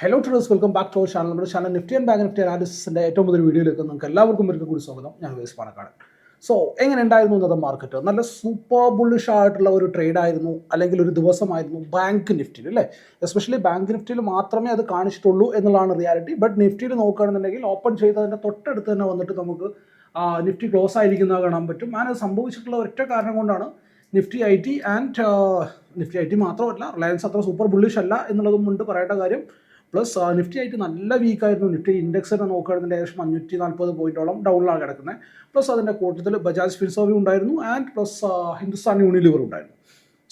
Hello traders, welcome back to our channel. നമ്മുടെ channel Nifty and Bank Nifty അനാലിസിന്റെ ഏറ്റവും പുതിയ വീഡിയോയിലേക്ക് നിങ്ങൾക്ക് എല്ലാവർക്കും ഒരിക്കൽ കൂടി സ്വാഗതം. ഞാൻ വേസ് പാണക്കാട്. സോ എങ്ങനെ ഉണ്ടായിരുന്നു ഇന്നത്തെ മാർക്കറ്റ്? നല്ല സൂപ്പർ ബുള്ളിഷ് ആയിട്ടുള്ള ഒരു ട്രേഡ് ആയിരുന്നു, അല്ലെങ്കിൽ ഒരു ദിവസമായിരുന്നു ബാങ്ക് നിഫ്റ്റിയിൽ, അല്ലേ? എസ്പെഷ്യലി ബാങ്ക് നിഫ്റ്റിയിൽ മാത്രമേ അത് കാണിച്ചിട്ടുള്ളൂ എന്നുള്ളതാണ് റിയാലിറ്റി. ബട്ട് നിഫ്റ്റിയിൽ നോക്കുകയാണെന്നുണ്ടെങ്കിൽ ഓപ്പൺ ചെയ്തതിൻ്റെ തൊട്ടടുത്ത് തന്നെ വന്നിട്ട് നമുക്ക് നിഫ്റ്റി ക്ലോസ് ആയിരിക്കുന്നത് കാണാൻ പറ്റും. അങ്ങനെ സംഭവിച്ചിട്ടുള്ള ഒറ്റ കാരണം കൊണ്ടാണ് Nifty I T and Nifty I T മാത്രമല്ല, റിലയൻസ് അത്ര സൂപ്പർ ബുള്ളിഷ് അല്ല എന്നുള്ളതും കൊണ്ട് പറയേണ്ട കാര്യം. പ്ലസ് നിഫ്റ്റി ആയിട്ട് നല്ല വീക്കായിരുന്നു. നിഫ്റ്റി ഇൻഡെക്സ് തന്നെ നോക്കുകയാണെങ്കിൽ ഏകദേശം 540 പോയിന്റോളം ഡൗണിലാണ് കിടക്കുന്നത്. പ്ലസ് അതിൻ്റെ കൂട്ടത്തിൽ ബജാജ് ഫിൻസർവ് ഉണ്ടായിരുന്നു ആൻഡ് പ്ലസ് ഹിന്ദുസ്ഥാൻ യൂണിലിവർ ഉണ്ടായിരുന്നു.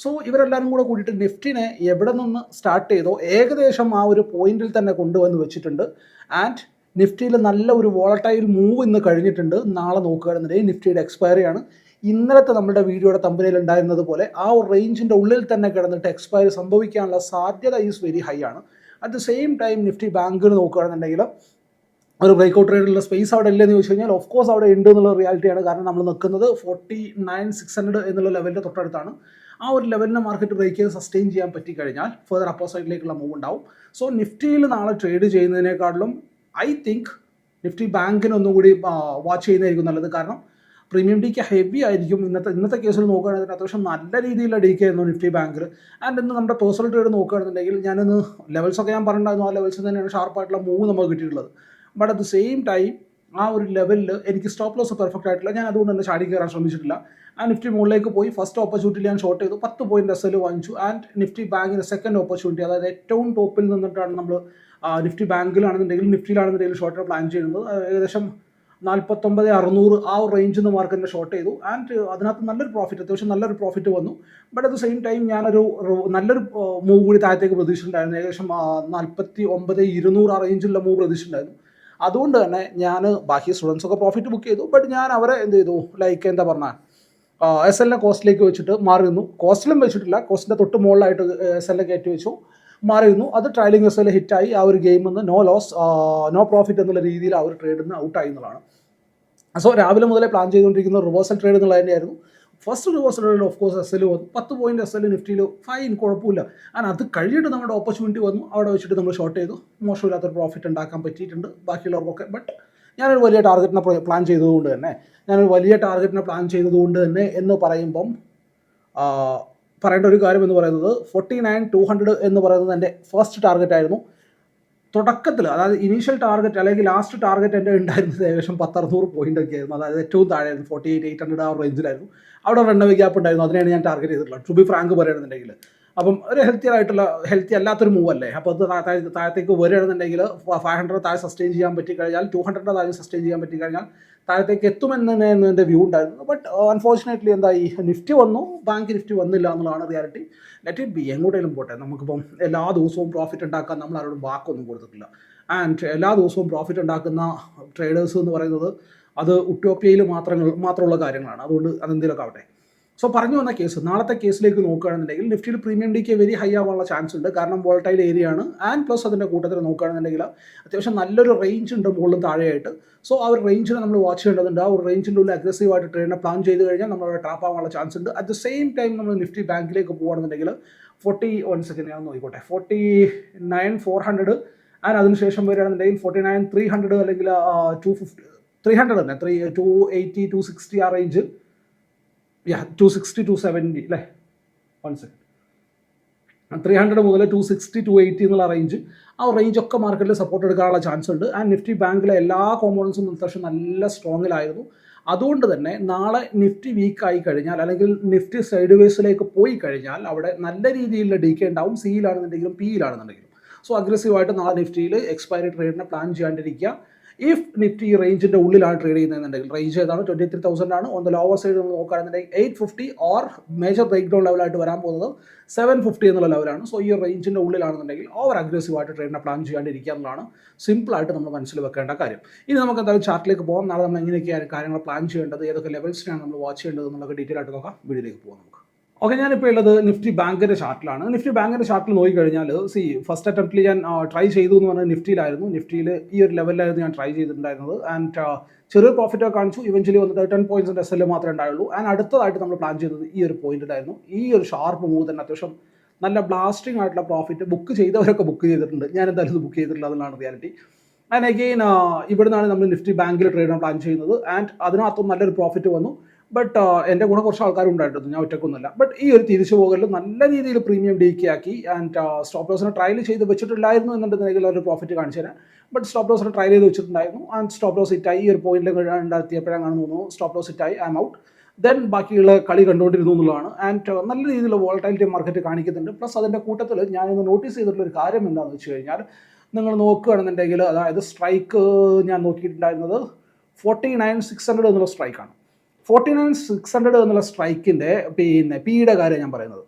സോ ഇവരെല്ലാവരും കൂടെ കൂടിയിട്ട് നിഫ്റ്റിനെ എവിടെ നിന്ന് സ്റ്റാർട്ട് ചെയ്തോ ഏകദേശം ആ ഒരു പോയിന്റിൽ തന്നെ കൊണ്ടുവന്ന് വെച്ചിട്ടുണ്ട്. ആൻഡ് നിഫ്റ്റിയിൽ നല്ല ഒരു വോളട്ടൈൽ മൂവ് ഇന്ന് കഴിഞ്ഞിട്ടുണ്ട്. നാളെ നോക്കുകയാണെന്നുണ്ടെങ്കിൽ നിഫ്റ്റിയുടെ എക്സ്പയറി ആണ്. ഇന്നലത്തെ നമ്മുടെ വീഡിയോയുടെ തമ്പനിയിൽ ഉണ്ടായിരുന്നത് പോലെ ആ ഒരു റേഞ്ചിൻ്റെ ഉള്ളിൽ തന്നെ കിടന്നിട്ട് എക്സ്പയറി സംഭവിക്കാനുള്ള സാധ്യത ഈസ് വെരി ഹൈ ആണ്. At the same time Nifty ബാങ്കിൽ നോക്കുകയാണെന്നുണ്ടെങ്കിൽ ഒരു ബ്രേക്ക്ഔട്ട് ട്രേഡിലുള്ള സ്പേസ് അവിടെ ഇല്ലെന്ന് ചോദിച്ചു കഴിഞ്ഞാൽ ഓഫ് കോഴ്സ് അവിടെ ഉണ്ട് എന്നുള്ള റിയാലിറ്റിയാണ്. കാരണം നമ്മൾ നിൽക്കുന്നത് 49,600 എന്നുള്ള ലെവലിൻ്റെ തൊട്ടടുത്താണ്. ആ ഒരു ലെവലിനെ മാർക്കറ്റ് ബ്രേക്ക് ചെയ്ത് സസ്റ്റെയിൻ ചെയ്യാൻ പറ്റിക്കഴിഞ്ഞാൽ ഫെർദർ അപ്പർ സൈഡിലേക്കുള്ള മൂവ് ഉണ്ടാവും. സോ നിഫ്റ്റിയിൽ നാളെ ട്രേഡ് ചെയ്യുന്നതിനേക്കാളും ഐ തിങ്ക് നിഫ്റ്റി ബാങ്കിന് ഒന്നും കൂടി വാച്ച് ചെയ്യുന്നതായിരിക്കും നല്ലത്. കാരണം പ്രീമിയം ഡി കെ ഹെവി ആയിരിക്കും. ഇന്നത്തെ കേസിൽ നോക്കുകയാണെങ്കിൽ അത്യാവശ്യം നല്ല രീതിയിലുള്ള ഡി കെ ആയിരുന്നു നിഫ്റ്റി ബാങ്കിൽ. ആൻഡ് ഇന്ന് നമ്മുടെ പേഴ്സണൽ ട്രേഡ് നോക്കുകയാണെന്നുണ്ടെങ്കിൽ ഞാനിന്ന് ലെവൽസൊക്കെ ഞാൻ പറഞ്ഞിട്ടുണ്ടായിരുന്നു, ആ ലെവൽസിൽ തന്നെയാണ് ഷാർപ്പായിട്ടുള്ള മൂവ് നമുക്ക് കിട്ടിയിട്ടുള്ളത്. But at the same time ആ ഒരു ലെവലിൽ എനിക്ക് സ്റ്റോപ്പ് ലോസ് പെർഫെക്റ്റ് ആയിട്ടില്ല. ഞാൻ അതുകൊണ്ട് തന്നെ ചാടി കയറാൻ ശ്രമിച്ചിട്ടില്ല. ആ നിഫ്റ്റി മുകളിലേക്ക് പോയി ഫസ്റ്റ് ഓപ്പർച്യൂണിറ്റിയിൽ ഞാൻ ഷോർട്ട് ചെയ്തു, 10 പോയിന്റ് എസ് എൽ വാങ്ങിച്ചു. ആൻഡ് നിഫ്റ്റി ബാങ്കിൻ്റെ സെക്കൻഡ് ഓപ്പർച്യൂണിറ്റി, അതായത് ഏറ്റവും ടോപ്പിൽ നിന്നിട്ടാണ് നമ്മൾ നിഫ്റ്റി ബാങ്കിലാണെന്നുണ്ടെങ്കിൽ നിഫ്റ്റിയിലാണെന്നുണ്ടെങ്കിൽ ഷോർട്ട് പ്ലാൻ ചെയ്യുന്നത്. ഏകദേശം 49,600 ആ ഒരു റേഞ്ചിൽ നിന്ന് മാർക്കറ്റിനെ ഷോർട്ട് ചെയ്തു. ആൻഡ് അതിനകത്ത് നല്ലൊരു പ്രോഫിറ്റ്, അത്യാവശ്യം നല്ലൊരു പ്രോഫിറ്റ് വന്നു. But at the same time ഞാനൊരു നല്ലൊരു മൂവ് കൂടി താഴത്തേക്ക് പ്രതീക്ഷിച്ചിട്ടുണ്ടായിരുന്നു. ഏകദേശം 49,200 ആ റേഞ്ചിലുള്ള മൂവ് പ്രതീക്ഷിച്ചിട്ടുണ്ടായിരുന്നു. അതുകൊണ്ട് തന്നെ ഞാൻ ബാക്കി സ്റ്റുഡൻസൊക്കെ പ്രോഫിറ്റ് ബുക്ക് ചെയ്തു. ബട്ട് ഞാൻ അവരെ എന്ത് ചെയ്തു, ലൈക്ക് എന്താ പറഞ്ഞാൽ എസ് എല്ലിനെ കോസ്റ്റിലേക്ക് വെച്ചിട്ട് മാറി നിന്നു. കോസ്റ്റിലും വെച്ചിട്ടില്ല, കോസ്റ്റിൻ്റെ തൊട്ട് മുകളിലായിട്ട് എസ് എല്ലിനെ കയറ്റി വെച്ചു, മാറിയിരുന്നു. അത് ട്രയലിംഗ് എസ് എൽ ഹിറ്റായി. ആ ഒരു ഗെയിമിൽ നിന്ന് നോ ലോസ് നോ പ്രോഫിറ്റ് എന്നുള്ള രീതിയിൽ ആ ഒരു ട്രേഡിൽ നിന്ന് ഔട്ടായി എന്നുള്ളതാണ്. സോ രാവിലെ മുതലേ പ്ലാൻ ചെയ്തുകൊണ്ടിരിക്കുന്ന റിവേഴ്സൽ ട്രേഡ് എന്നുള്ളത് തന്നെയായിരുന്നു. ഫസ്റ്റ് റിവേഴ്സൽ ട്രേഡിൽ ഓഫ് കോഴ്സ് എസ് എൽ വന്നു, 10 പോയിന്റ് എസ് എൽ നിഫ്റ്റിയിൽ ഫൈൻ, കുഴപ്പമില്ല. ആൻഡ് അത് കഴിഞ്ഞിട്ട് നമ്മുടെ ഓപ്പർച്യൂണിറ്റി വന്നു, അവിടെ വെച്ചിട്ട് നമ്മൾ ഷോർട്ട് ചെയ്തു. മോശമില്ലാത്തൊരു പ്രോഫിറ്റ് ഉണ്ടാക്കാൻ പറ്റിയിട്ടുണ്ട് ബാക്കിയുള്ളവർക്കൊക്കെ. ബട്ട് ഞാനൊരു വലിയ ടാർഗറ്റിനെ പ്ലാൻ ചെയ്തതുകൊണ്ട് തന്നെ എന്ന് പറയുമ്പം പറയേണ്ട ഒരു കാര്യം എന്ന് പറയുന്നത് 49,200 എന്ന് പറയുന്നത് എൻ്റെ ഫസ്റ്റ് ടാർഗറ്റ് ആയിരുന്നു. തുടക്കത്തിൽ, അതായത് ഇനീഷ്യൽ ടാർഗറ്റ് അല്ലെങ്കിൽ ലാസ്റ്റ് ടാർഗറ്റ് എൻ്റെ ഉണ്ടായിരുന്നത് ഏകദേശം 10,600 പോയിന്റ് ഒക്കെ ആയിരുന്നു. അതായത് ഏറ്റവും താഴെയായിരുന്നു 48,800 ആ റേഞ്ചിലായിരുന്നു. അവിടെ റണ്ണവേ ഗ്യാപ്പ് ഉണ്ടായിരുന്നു. അതിനെയാണ് ഞാൻ ടാർഗറ്റ് ചെയ്തിട്ടുള്ളത്, ടു ബി ഫ്രാങ്ക് പറയുകയാണെന്നുണ്ടെങ്കിൽ. അപ്പം ഒരു ഹെൽത്തി അല്ലാത്തൊരു മൂവ് അല്ലേ. അപ്പോൾ അത് താഴത്തേക്ക് വരികയാണെന്നുണ്ടെങ്കിൽ 500 താഴെ സസ്റ്റെയിൻ ചെയ്യാൻ പറ്റിക്കഴിഞ്ഞാൽ, 200 താഴെ സസ്റ്റെയിൻ ചെയ്യാൻ പറ്റിക്കഴിഞ്ഞാൽ താഴത്തേക്ക് എത്തുമെന്ന് തന്നെയായിരുന്നു എൻ്റെ വ്യൂ ഉണ്ടായിരുന്നു. ബട്ട് അൺഫോർച്ചുനേറ്റ്ലി എന്തായി, നിഫ്റ്റി വന്നു, ബാങ്ക് നിഫ്റ്റി വന്നില്ല എന്നുള്ളതാണ് റിയാലിറ്റി. ലെറ്റ് ഇറ്റ് ബി, എങ്ങോട്ടേലും പോട്ടെ. നമുക്കിപ്പം എല്ലാ ദിവസവും പ്രോഫിറ്റ് ഉണ്ടാക്കാൻ നമ്മൾ ആരോടും വാക്കൊന്നും കൊടുത്തിട്ടില്ല. ആൻഡ് എല്ലാ ദിവസവും പ്രോഫിറ്റ് ഉണ്ടാക്കുന്ന ട്രേഡേഴ്സ് എന്ന് പറയുന്നത് അത് ഉട്ടോപ്യയിൽ മാത്രമുള്ള കാര്യങ്ങളാണ്. അതുകൊണ്ട് അതെന്തെങ്കിലുമൊക്കെ ആവട്ടെ. സോ പറഞ്ഞു വന്ന കേസ്, നാളത്തെ കേസിലേക്ക് നോക്കുകയാണെന്നുണ്ടെങ്കിൽ നിഫ്റ്റിയിൽ പ്രീമിയം ഡിക്ക് വെരി ഹൈ ആവാനുള്ള ചാൻസ് ഉണ്ട്. കാരണം വോളട്ടൈൽ ഏരിയ ആണ്. ആൻഡ് പ്ലസ് അതിൻ്റെ കൂട്ടത്തിൽ നോക്കുകയാണെന്നുണ്ടെങ്കിൽ അത്യാവശ്യം നല്ലൊരു റേഞ്ച് ഉണ്ട് മുകളിലും താഴെയായിട്ട്. സോ ആ ഒരു റേഞ്ചിനെ നമ്മൾ വാച്ച് ചെയ്യേണ്ടതുണ്ട്. ആ ഒരു റേഞ്ചിൻ്റെ ഉള്ളിൽ അഗ്രസീവായിട്ട് ട്രേഡിനെ പ്ലാൻ ചെയ്ത് കഴിഞ്ഞാൽ നമ്മളവിടെ ട്രാപ്പ് ആവാനുള്ള ചാൻസ് ഉണ്ട്. അറ്റ് ദ സെയിം ടൈം നമ്മൾ നിഫ്റ്റി ബാങ്കിലേക്ക് പോകുകയാണെന്നുണ്ടെങ്കിൽ 49,400 ആൻഡ് അതിനുശേഷം വരികയാണെന്നുണ്ടെങ്കിൽ 49,300 അല്ലെങ്കിൽ 250 300 തന്നെ 280 260 ആ റേഞ്ച്, 260 270 അല്ലേ, 1 സെക്കൻഡ്, 300 മുതൽ 260 280 എന്നുള്ള റേഞ്ച്, ആ റേഞ്ചൊക്കെ മാർക്കറ്റിൽ സപ്പോർട്ട് എടുക്കാനുള്ള ചാൻസ് ഉണ്ട്. ആൻഡ് നിഫ്റ്റി ബാങ്കിലെ എല്ലാ കോമ്പോണൻസും അത്യാവശ്യം നല്ല സ്ട്രോങ്ങിലായിരുന്നു. അതുകൊണ്ട് തന്നെ നാളെ നിഫ്റ്റി വീക്കായി കഴിഞ്ഞാൽ, അല്ലെങ്കിൽ നിഫ്റ്റി സൈഡ് വേസിലേക്ക് പോയി കഴിഞ്ഞാൽ, അവിടെ നല്ല രീതിയിലുള്ള ഡി കെ ഉണ്ടാവും, സിയിലാണെന്നുണ്ടെങ്കിലും പിയിലാണെന്നുണ്ടെങ്കിലും. സോ അഗ്രസീവായിട്ട് നാളെ നിഫ്റ്റിയിൽ എക്സ്പയറി ട്രേഡിനെ പ്ലാൻ ചെയ്യാണ്ടിരിക്കുക. ഇഫ് നിഫ്റ്റി ഈ റേഞ്ചിൻ്റെ ഉള്ളിലാണ് ട്രേഡ് ചെയ്യുന്നതെന്നുണ്ടെങ്കിൽ, റേഞ്ച് ഏതാണ്, 23,000 ആണ്. ഓൺ ദ ലോവർ സൈഡ് നമ്മൾ നോക്കുകയാണെന്നുണ്ടെങ്കിൽ 850 ഓർ മേജർ ബ്രേക്ക് ഡൗൺ ലെവലായിട്ട് വരാൻ പോകുന്നത് 750 എന്നുള്ള ലെവലാണ്. സോ ഈ റേഞ്ചിൻ്റെ ഉള്ളിലാണെന്നുണ്ടെങ്കിൽ ഓവർ അഗ്രസീവായിട്ട് ട്രേഡിനെ പ്ലാൻ ചെയ്യാണ്ടിരിക്കുക എന്നുള്ളതാണ് സിമ്പിളായിട്ട് നമ്മൾ മനസ്സിൽ വെക്കേണ്ട കാര്യം. ഇനി നമുക്ക് എന്തായാലും ചാർട്ടിലേക്ക് പോകാം. നാളെ നമ്മൾ എങ്ങനെയൊക്കെയാണ് കാര്യങ്ങൾ പ്ലാൻ ചെയ്യേണ്ടത്, ഏതൊക്കെ ലെവൽസിനാണ് നമ്മൾ വാച്ച് ചെയ്യേണ്ടത് എന്നുള്ളത് ഡീറ്റെയിൽ ആയിട്ട് നോക്കാം. വീഡിയോയിലേക്ക് പോകാം നമുക്ക്. ഓക്കെ, ഞാനിപ്പോൾ ഉള്ളത് നിഫ്റ്റി ബാങ്കിൻ്റെ ചാർട്ടിലാണ്. നിഫ്റ്റി ബാങ്കിൻ്റെ ചാർട്ടിൽ നോക്കിക്കഴിഞ്ഞാൽ ഫസ്റ്റ് അറ്റംപ്റ്റിൽ ഞാൻ ട്രൈ ചെയ്തു എന്ന് പറഞ്ഞാൽ നിഫ്റ്റിയിലായിരുന്നു. നിഫ്റ്റിയിൽ ഈ ഒരു ലെവലിലായിരുന്നു ഞാൻ ട്രൈ ചെയ്തിട്ടുണ്ടായിരുന്നത്. ആൻഡ് ചെറിയ പ്രോഫിറ്റൊക്കെ കാണിച്ചു. ഇവൻച്വലി വന്നിട്ട് 10 പോയിന്റ്സ് എസ് എൽ മാത്രമേ ഉണ്ടായുള്ളൂ. ആൻഡ് അടുത്തതായിട്ട് നമ്മൾ പ്ലാൻ ചെയ്തത് ഈ ഒരു പോയിന്റിലായിരുന്നു. ഈ ഒരു ഷാർപ്പ് മൂവ് തന്നെ അത്യാവശ്യം നല്ല ബ്ലാസ്റ്റിംഗ് ആയിട്ടുള്ള പ്രോഫിറ്റ് ബുക്ക് ചെയ്തവരൊക്കെ ബുക്ക് ചെയ്തിട്ടുണ്ട്. ഞാൻ എന്തായാലും ഇത് ബുക്ക് ചെയ്തിട്ടില്ല, എന്നുള്ളതാണ് റിയാലിറ്റി. ആൻഡ് അഗെയിൻ ഇവിടെ നിന്നാണ് നമ്മൾ നിഫ്റ്റി ബാങ്കിൽ ട്രേഡ് ചെയ്യാൻ പ്ലാൻ ചെയ്യുന്നത്. ആൻഡ് അതിനകത്തും നല്ലൊരു പ്രോഫിറ്റ് വന്നു. ബട്ട് എൻ്റെ കൂടെ കുറച്ച് ആൾക്കാരുണ്ടായിരുന്നു, ഞാൻ ഒറ്റക്കൊന്നുമില്ല. ബട്ട് ഈ ഒരു തിരിച്ചു പോകലിൽ നല്ല രീതിയിൽ പ്രീമിയം ഡീക്കി ആക്കി. ആൻഡ് സ്റ്റോപ്പ് ലോസിനെ ട്രയൽ ചെയ്ത് വെച്ചിട്ടില്ലായിരുന്നു എന്നുണ്ടെങ്കിൽ ഒരു പ്രോഫിറ്റ് കാണിച്ചു തരാം. ബട്ട് സ്റ്റോപ്പ് ലോസിനെ ട്രയൽ ചെയ്ത് വെച്ചിട്ടുണ്ടായിരുന്നു. ആൻഡ് സ്റ്റോപ്പ് ലോസ് ഹിറ്റായി. ഈ ഒരു പോയിന്റിൽ എത്തിയപ്പോഴാണെന്ന് തോന്നുന്നു സ്റ്റോപ്പ് ലോസ് ഹിറ്റായി. I M out. ദെൻ ബാക്കിയുള്ള കളി കണ്ടുകൊണ്ടിരുന്നു എന്നുള്ളതാണ്. ആൻഡ് നല്ല രീതിയിൽ വോളറ്റിലിറ്റി മാർക്കറ്റ് കാണിക്കുന്നുണ്ട്. പ്ലസ് അതിൻ്റെ കൂട്ടത്തിൽ ഞാനിന്ന് നോട്ടീസ് ചെയ്തിട്ടുള്ള ഒരു കാര്യം എന്താണെന്ന് വെച്ച് കഴിഞ്ഞാൽ, നിങ്ങൾ നോക്കുകയാണെന്നുണ്ടെങ്കിൽ അതായത് സ്ട്രൈക്ക് ഞാൻ നോക്കിയിട്ടുണ്ടായിരുന്നത് 49,600 എന്നുള്ള സ്ട്രൈക്കാണ്. 49,600 എന്നുള്ള സ്ട്രൈക്കിൻ്റെ പിയുടെ കാര്യം ഞാൻ പറയുന്നത്.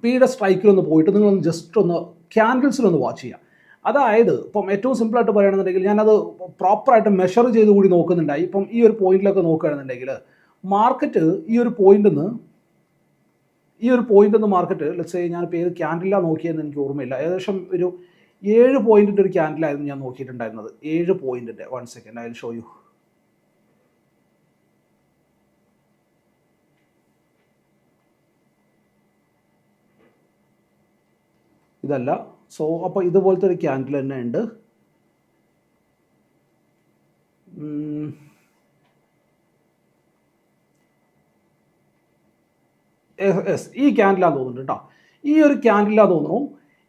പിയുടെ സ്ട്രൈക്കിലൊന്ന് പോയിട്ട് നിങ്ങളൊന്ന് ജസ്റ്റ് ഒന്ന് ക്യാൻഡിൽസിലൊന്ന് വാച്ച് ചെയ്യുക. അതായത് ഇപ്പം ഏറ്റവും സിമ്പിളായിട്ട് പറയുകയാണെന്നുണ്ടെങ്കിൽ ഞാനത് പ്രോപ്പറായിട്ട് മെഷർ ചെയ്ത് കൂടി നോക്കുന്നുണ്ടായി. ഇപ്പം ഈ ഒരു പോയിന്റിലൊക്കെ നോക്കുകയാണെന്നുണ്ടെങ്കിൽ മാർക്കറ്റ് ഈ ഒരു പോയിന്റിൽ നിന്ന് മാർക്കറ്റ് ലെറ്റ്സ് ഞാനിപ്പോൾ ഏത് ക്യാൻഡിലാണ് നോക്കിയതെന്ന് എനിക്ക് ഓർമ്മയില്ല. ഏകദേശം ഒരു 7 പോയിന്റിൻ്റെ ഒരു ക്യാൻഡിലായിരുന്നു ഞാൻ നോക്കിയിട്ടുണ്ടായിരുന്നത്. 7 പോയിന്റിൻ്റെ. 1 second, I will show you. ഇതല്ല. സോ അപ്പോൾ ഇതുപോലത്തെ ഒരു ക്യാൻഡിൽ തന്നെ ഉണ്ട്. ഈ ക്യാൻഡിലാന്ന് തോന്നുന്നുണ്ട് കേട്ടോ. ഈ ഒരു ക്യാൻഡിലാന്ന് തോന്നുന്നു.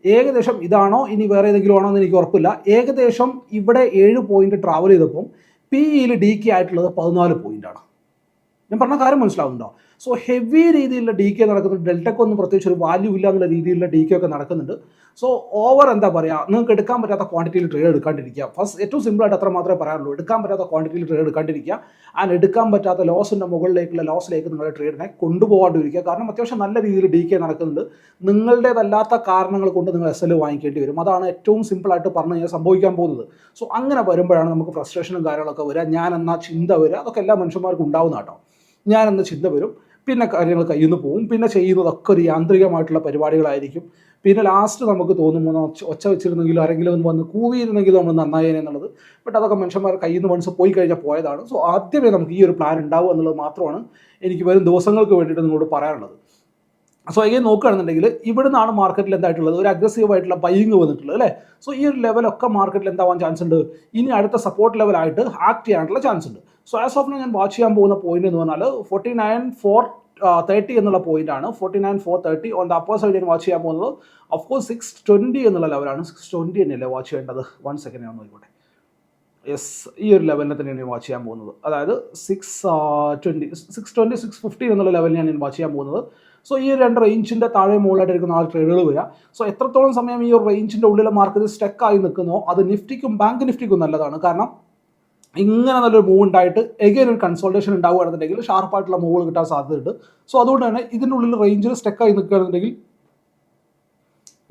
ഏകദേശം ഇതാണോ ഇനി വേറെ ഏതെങ്കിലും ആണോ എന്ന് എനിക്ക് ഉറപ്പില്ല. ഏകദേശം ഇവിടെ 7 പോയിന്റ് ട്രാവൽ ചെയ്തപ്പം പിയിൽ ഡി കെ ആയിട്ടുള്ളത് 14 പോയിന്റാണ്. ഞാൻ പറഞ്ഞ കാര്യം മനസ്സിലാവുന്നുണ്ടോ? സോ ഹെവി രീതിയിലുള്ള ഡി കെ നടക്കുന്നുണ്ട്. ഡെൽറ്റക്കൊന്നും പ്രത്യേകിച്ച് ഒരു വാല്യൂ ഇല്ല എന്നുള്ള രീതിയിലുള്ള ഡി കെ ഒക്കെ നടക്കുന്നുണ്ട്. സോ ഓവർ എന്താ പറയുക, നിങ്ങൾക്ക് എടുക്കാൻ പറ്റാത്ത ക്വാണ്ടിറ്റിയിൽ ട്രേഡ് എടുക്കാണ്ടിരിക്കുക. ഫസ്റ്റ് ഏറ്റവും സിമ്പിളായിട്ട് അത്ര മാത്രമേ പറയാറുള്ളൂ. എടുക്കാൻ പറ്റാത്ത ക്വാണ്ടിറ്റിയിൽ ട്രേഡ് എടുക്കാണ്ടിരിക്കുക. ആൻഡ് എടുക്കാൻ പറ്റാത്ത ലോസിൻ്റെ മുകളിലേക്കുള്ള ലോസിലേക്ക് നിങ്ങളുടെ ട്രേഡിനെ കൊണ്ടുപോകാണ്ടിരിക്കുക. കാരണം അത്യാവശ്യം നല്ല രീതിയിൽ ഡി കെ നടക്കുന്നുണ്ട്. നിങ്ങളുടേതല്ലാത്ത കാരണങ്ങൾ കൊണ്ട് നിങ്ങൾ SL വാങ്ങിക്കേണ്ടി വരും. അതാണ് ഏറ്റവും സിമ്പിളായിട്ട് പറഞ്ഞു കഴിഞ്ഞാൽ സംഭവിക്കാൻ പോകുന്നത്. സോ അങ്ങനെ വരുമ്പോഴാണ് നമുക്ക് ഫ്രസ്ട്രേഷനും കാര്യങ്ങളൊക്കെ വരിക. ഞാൻ എന്നാ ചിന്ത വരിക. അതൊക്കെ എല്ലാ മനുഷ്യന്മാർക്കും ഉണ്ടാവുന്ന കേട്ടോ. ഞാനെന്ന ചിന്ത വരും. പിന്നെ കാര്യങ്ങൾ കയ്യിൽ നിന്ന് പോകും. പിന്നെ ചെയ്യുന്നതൊക്കെ ഒരു യാന്ത്രികമായിട്ടുള്ള പരിപാടികളായിരിക്കും. പിന്നെ ലാസ്റ്റ് നമുക്ക് തോന്നുമ്പോൾ ഒച്ച വെച്ചിരുന്നെങ്കിലും ആരെങ്കിലും വന്ന് കൂവിയിരുന്നെങ്കിലും നമ്മൾ നന്നായേനെ എന്നുള്ളത്. ബട്ട് അതൊക്കെ മനുഷ്യന്മാർ കയ്യിൽ നിന്ന് മനസ്സ് പോയി കഴിഞ്ഞാൽ പോയതാണ്. സോ ആദ്യമേ നമുക്ക് ഈ ഒരു പ്ലാൻ ഉണ്ടാവും എന്നുള്ളത് മാത്രമാണ് എനിക്ക് വരും ദിവസങ്ങൾക്ക് വേണ്ടിയിട്ട് നിങ്ങളോട് പറയാനുള്ളത്. സോ അഗൈൻ നോക്കുകയാണെന്നുണ്ടെങ്കിൽ ഇവിടെ നിന്നാണ് മാർക്കറ്റിൽ എന്തായിട്ടുള്ളത്, ഒരു അഗ്രസീവായിട്ടുള്ള ബൈയിങ് വന്നിട്ടുള്ളത് അല്ലേ. സോ ഈ ഒരു ലെവലൊക്കെ മാർക്കറ്റിൽ എന്താവാൻ ചാൻസ് ഉണ്ട്. ഇനി അടുത്ത സപ്പോർട്ട് ലെവലായിട്ട് ആക്ട് ചെയ്യാനുള്ള ചാൻസ് ഉണ്ട്. സോ ആസ് ഓഫ് നൗ ഞാൻ വാച്ച് ചെയ്യാൻ പോകുന്ന പോയിന്റ് എന്ന് പറഞ്ഞാൽ 49,430 എന്നുള്ള പോയിന്റ് ആണ്. 49,430 ഓൺ ദ അപ്പർ സൈഡ് ഞാൻ വാച്ച് ചെയ്യാൻ പോകുന്നത് ഓഫ് കോഴ്സ് 620 എന്നുള്ള ലെവലാണ്. 620 തന്നെയല്ലേ വാച്ച് ചെയ്യേണ്ടത്? 1 സെക്കൻഡ് ഞാൻ നോക്കിക്കോട്ടെ. യെസ്, ഈ ഒരു ലെവലിനെ തന്നെയാണ് ഞാൻ വാച്ച് ചെയ്യാൻ പോകുന്നത്. അതായത് 620 650 എന്നുള്ള ലെവലിൽ ഞാൻ വാച്ച് ചെയ്യാൻ പോകുന്നത്. സോ ഈ 2 റേഞ്ചിൻ്റെ താഴെ മുകളിലായിട്ടിരിക്കുന്ന ട്രേഡുകൾ വരിക. സോ എത്രത്തോളം സമയം ഈ ഒരു റേഞ്ചിൻ്റെ ഉള്ളിലെ മാർക്കറ്റ് സ്റ്റക്കായി നിൽക്കുന്നോ അത് നിഫ്റ്റിക്കും ബാങ്ക് നിഫ്റ്റിക്കും നല്ലതാണ്. കാരണം ഇങ്ങനെ നല്ലൊരു മൂവ് ഉണ്ടായിട്ട് എഗെയിൻ ഒരു കൺസോൾട്ടേഷൻ ഉണ്ടാവുകയാണെന്നുണ്ടെങ്കിൽ ഷാർപ്പായിട്ടുള്ള മൂവുകൾ കിട്ടാൻ സാധ്യതയുണ്ട്. സോ അതുകൊണ്ട് തന്നെ ഇതിൻ്റെ ഉള്ളിൽ റേഞ്ചിൽ സ്റ്റക്കായി നിൽക്കുകയാണെന്നുണ്ടെങ്കിൽ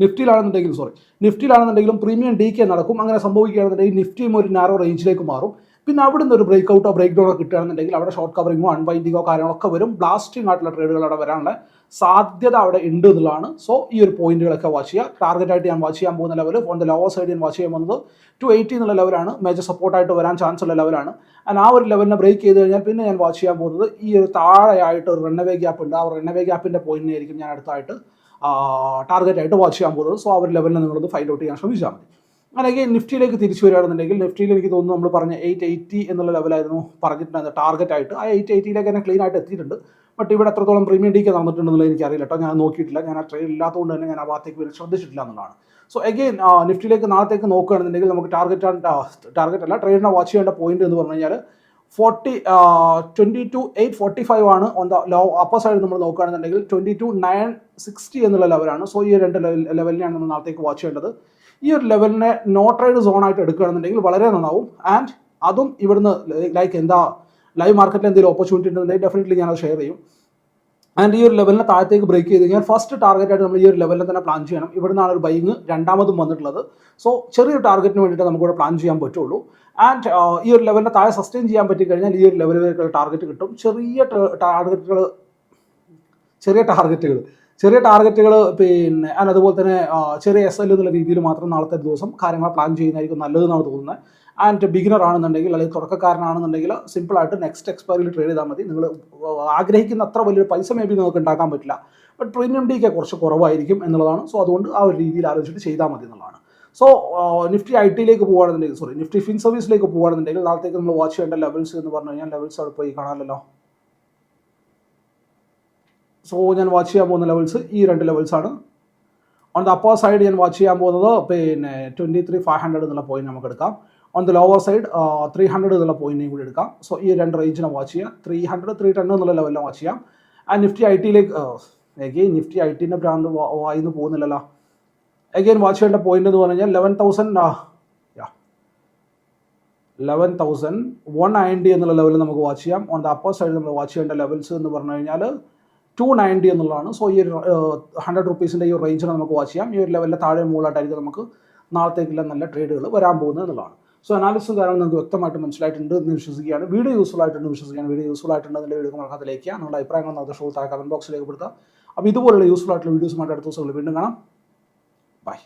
നിഫ്റ്റിയിലാണെന്നുണ്ടെങ്കിലും പ്രീമിയം ഡി കെ നടക്കും. അങ്ങനെ സംഭവിക്കുകയാണെന്നുണ്ടെങ്കിൽ നിഫ്റ്റിയും ഒരു നാരോ റേഞ്ചിലേക്ക് മാറും. പിന്നെ അവിടെ നിന്ന് ഒരു ബ്രേക്ക് ഔട്ടോ ബ്രേക്ക് ഡൗണോ കിട്ടുകയാണെന്നുണ്ടെങ്കിൽ അവിടെ ഷോർട്ട് കവറിങ്ങോ അൺവൈൻഡിങ്ങോ കാര്യങ്ങളൊക്കെ വരും. ബ്ലാസ്റ്റിംഗ് ആയിട്ടുള്ള ട്രേഡുകൾ അവിടെ വരാനുള്ള സാധ്യത അവിടെ ഉണ്ട് എന്നുള്ളതാണ്. സോ ഈ ഒരു പോയിന്റുകളൊക്കെ വാച്ച് ചെയ്യുക. ടാർഗറ്റായിട്ട് ഞാൻ വാച്ച് ചെയ്യാൻ പോകുന്ന level on the lower side ഞാൻ വാച്ച് ചെയ്യാൻ പോകുന്നത് 280 എന്നുള്ള ലെവലാണ്. മേജർ സപ്പോർട്ടായിട്ട് വരാൻ ചാൻസ് ഉള്ള ലെവലാണ്. ആൻഡ് ആ ഒരു ലെവലിനെ ബ്രേക്ക് ചെയ്ത് കഴിഞ്ഞാൽ പിന്നെ ഞാൻ വാച്ച് ചെയ്യാൻ പോകുന്നത് ഈ ഒരു താഴെയായിട്ട് ഒരു റണ്ണവേ ഗ്യാപ്പ് ഉണ്ട്. ആ റണ്ണവേ ഗ്യാപ്പിൻ്റെ പോയിന്റിനെ ആയിരിക്കും ഞാൻ അടുത്തായിട്ട് ടാർഗറ്റായിട്ട് വാച്ച് ചെയ്യാൻ പോകുന്നത്. സോ ആ ഒരു ലെവലിനെ നിങ്ങളത് ഫൈൻഡ് ഔട്ട് ചെയ്യാൻ ശ്രമിച്ചാൽ മതി. അങ്ങനെ നിഫ്റ്റിയിലേക്ക് തിരിച്ചു വരികയാണെന്നുണ്ടെങ്കിൽ നിഫ്റ്റിയിൽ എനിക്ക് തോന്നുന്നു നമ്മൾ പറഞ്ഞ 880 എന്നുള്ള ലെവലായിരുന്നു പറഞ്ഞിട്ടുണ്ടായിരുന്നത് ടാർഗറ്റായിട്ട്. ആ 880യിലേക്ക് തന്നെ ക്ലീൻ ആയിട്ട് എത്തിയിട്ടുണ്ട്. ബട്ട് ഇവിടെ എത്രത്തോളം പ്രീമിയം ഡി കെ നടന്നിട്ടുണ്ടെന്നുള്ളത് എനിക്കറിയില്ല കേട്ടോ. ഞാൻ നോക്കിയിട്ടില്ല. ഞാൻ ആ ട്രേഡ് ഇല്ലാത്തതുകൊണ്ട് തന്നെ ഞാൻ ആ ഭാഗത്തേക്ക് വരെ ശ്രദ്ധിച്ചിട്ടില്ല എന്നുള്ളതാണ്. സോ അഗെയിൻ നിഫ്റ്റിയിലേക്ക് നാളത്തേക്ക് നോക്കുകയാണെന്നുണ്ടെങ്കിൽ നമുക്ക് ടാർഗറ്റ് അല്ല ട്രേഡിനെ വാച്ച് ചെയ്യേണ്ട പോയിന്റ് എന്ന് പറഞ്ഞു കഴിഞ്ഞാൽ 22,845 ആണ്. On the low upper side നമ്മൾ നോക്കുകയാണെന്നുണ്ടെങ്കിൽ 22,960 എന്നുള്ള ലെവലാണ്. സോ ഈ 2 ലെവലിനെയാണ് നമ്മൾ നാളത്തേക്ക് വാച്ച് ചെയ്യേണ്ടത്. ഈ ഒരു ലെവലിനെ നോ ട്രേഡ് സോണായിട്ട് എടുക്കുകയാണെന്നുണ്ടെങ്കിൽ വളരെ നന്നാവും. ആൻഡ് അതും ഇവിടുന്ന് ലൈക്ക് എന്താ ലൈവ് മാർക്കറ്റിൽ എന്തെങ്കിലും ഓപ്പർച്യൂണിറ്റി ഉണ്ടെന്നുണ്ടെങ്കിൽ ഡെഫിനറ്റ്ലി ഞാനത് ഷെയർ ചെയ്യും. ആൻഡ് ഈ ഒരു ലെവലിനെ താഴത്തേക്ക് ബ്രേക്ക് ചെയ്ത് കഴിഞ്ഞാൽ ഫസ്റ്റ് ടാർഗറ്റായിട്ട് നമ്മൾ ഈ ഒരു ലെവലിനെ തന്നെ പ്ലാൻ ചെയ്യണം. ഇവിടെ നിന്നാണ് ഒരു ബൈങ് രണ്ടാമതും വന്നിട്ടുള്ളത്. സോ ചെറിയൊരു ടാർഗറ്റിന് വേണ്ടിയിട്ട് നമുക്കിവിടെ പ്ലാൻ ചെയ്യാൻ പറ്റുള്ളൂ. ആൻഡ് ഈ ഒരു ലെവലിനെ താഴെ സസ്റ്റെയിൻ ചെയ്യാൻ പറ്റിക്കഴിഞ്ഞാൽ ഈ ഒരു ലെവലിലേക്കുള്ള ടാർഗറ്റ് കിട്ടും. ചെറിയ ടാർഗറ്റുകൾ പിന്നെ അതുപോലെ തന്നെ ചെറിയ SL എന്നുള്ള രീതിയിൽ മാത്രം നാളത്തെ ദിവസം കാര്യങ്ങൾ പ്ലാൻ ചെയ്യുന്നതായിരിക്കും നല്ലതെന്നാണ് തോന്നുന്നത്. ആൻഡ് ബിഗിനർ ആണെന്നുണ്ടെങ്കിൽ അല്ലെങ്കിൽ തുടക്കക്കാരനാണെന്നുണ്ടെങ്കിൽ സിമ്പിളായിട്ട് നെക്സ്റ്റ് എക്സ്പയറിയിൽ ട്രേഡ് ചെയ്താൽ മതി. നിങ്ങൾ ആഗ്രഹിക്കുന്ന അത്ര വലിയൊരു പൈസ മേ ബി നിങ്ങൾക്ക് ഉണ്ടാക്കാൻ പറ്റില്ല. ബട്ട് പ്രീമിയം ഡിക്ക് കുറച്ച് കുറവായിരിക്കും എന്നുള്ളതാണ്. സോ അതുകൊണ്ട് ആ ഒരു രീതിയിൽ ആലോചിച്ചിട്ട് ചെയ്താൽ മതി എന്നുള്ളതാണ്. സോ നിഫ്റ്റി ഐ ടിയിലേക്ക് പോകുകയാണെന്നുണ്ടെങ്കിൽ നിഫ്റ്റി ഫിൻ സർവീസിലേക്ക് പോകുകയാണെന്നുണ്ടെങ്കിൽ നാളത്തേക്ക് നമ്മൾ വാച്ച് ചെയ്യേണ്ട ലെവൽസ് എന്ന് പറഞ്ഞു കഴിഞ്ഞാൽ ലെവൽസ് അവിടെ പോയി കാണാമല്ലോ. സോ ഞാൻ വാച്ച് ചെയ്യാൻ പോകുന്ന ലെവൽസ് ഈ 2 ലെവൽസാണ്. ഓൺ ദ അപ്പർ സൈഡ് ഞാൻ വാച്ച് ചെയ്യാൻ പോകുന്നത് പിന്നെ 23,500 എന്നുള്ള പോയിന്റ് നമുക്ക് എടുക്കാം. ഓൺ ദ ലോവർ സൈഡ് 300 എന്നുള്ള പോയിന്റിനെയും കൂടി എടുക്കാം. സോ ഈ 2 റേഞ്ചിനെ വാച്ച് ചെയ്യാം. 300, 310 എന്നുള്ള ലെവലിനെ വാച്ച് ചെയ്യാം. ആൻഡ് നിഫ്റ്റി ഐ ടിയിലേക്ക് എഗെയിൻ നിഫ്റ്റി ഐ ടിൻ്റെ ഭ്രാന്ത് വായിന്ന് പോകുന്നില്ലല്ലോ. എഗെയിൻ വാച്ച് ചെയ്യേണ്ട പോയിന്റ് എന്ന് പറഞ്ഞു കഴിഞ്ഞാൽ 11,190 എന്നുള്ള ലെവലിൽ നമുക്ക് വാച്ച് ചെയ്യാം. ഓൺ ദ അപ്പർ സൈഡ് നമ്മൾ വാച്ച് ചെയ്യേണ്ട ലെവൽസ് എന്ന് പറഞ്ഞു കഴിഞ്ഞാൽ 290 എന്നുള്ളതാണ്. സോ ഈ 100 റുപ്പീസിൻ്റെ ഈ റേഞ്ചിനെ നമുക്ക് വാച്ച് ചെയ്യാം. ഈ ഒരു ലെവലിൻ്റെ താഴെ മുകളിലായിട്ടായിരിക്കും നമുക്ക് നാളത്തേക്കുള്ള നല്ല ട്രേഡുകൾ വരാൻ പോകുന്നത് എന്നുള്ളതാണ്. സോ അനാലിസിസും കാരണം നിങ്ങൾക്ക് വ്യക്തമായിട്ട് മനസ്സിലായിട്ടുണ്ട് എന്ന് വിശ്വസിക്കുകയാണ്. വീഡിയോ യൂസ്ഫുൾ ആയിട്ടുണ്ട് വിശ്വസിക്കുകയാണ്. വീഡിയോ യൂസ്ഫുൾ ആയിട്ടുണ്ടെങ്കിൽ വീഡിയോ മറക്കാതിലേക്ക് നിങ്ങളുടെ അഭിപ്രായങ്ങൾ നമുക്ക് ഷോ താഴെ കമൻറ്റ് ബോക്സിലേക്ക് കൊടുക്കുക. അപ്പോൾ ഇതുപോലുള്ള യൂസ്ഫുൾ ആയിട്ടുള്ള വീഡിയോസുമായിട്ട് അടുത്ത ദിവസങ്ങളിൽ വീണ്ടും കാണാം. ബൈ.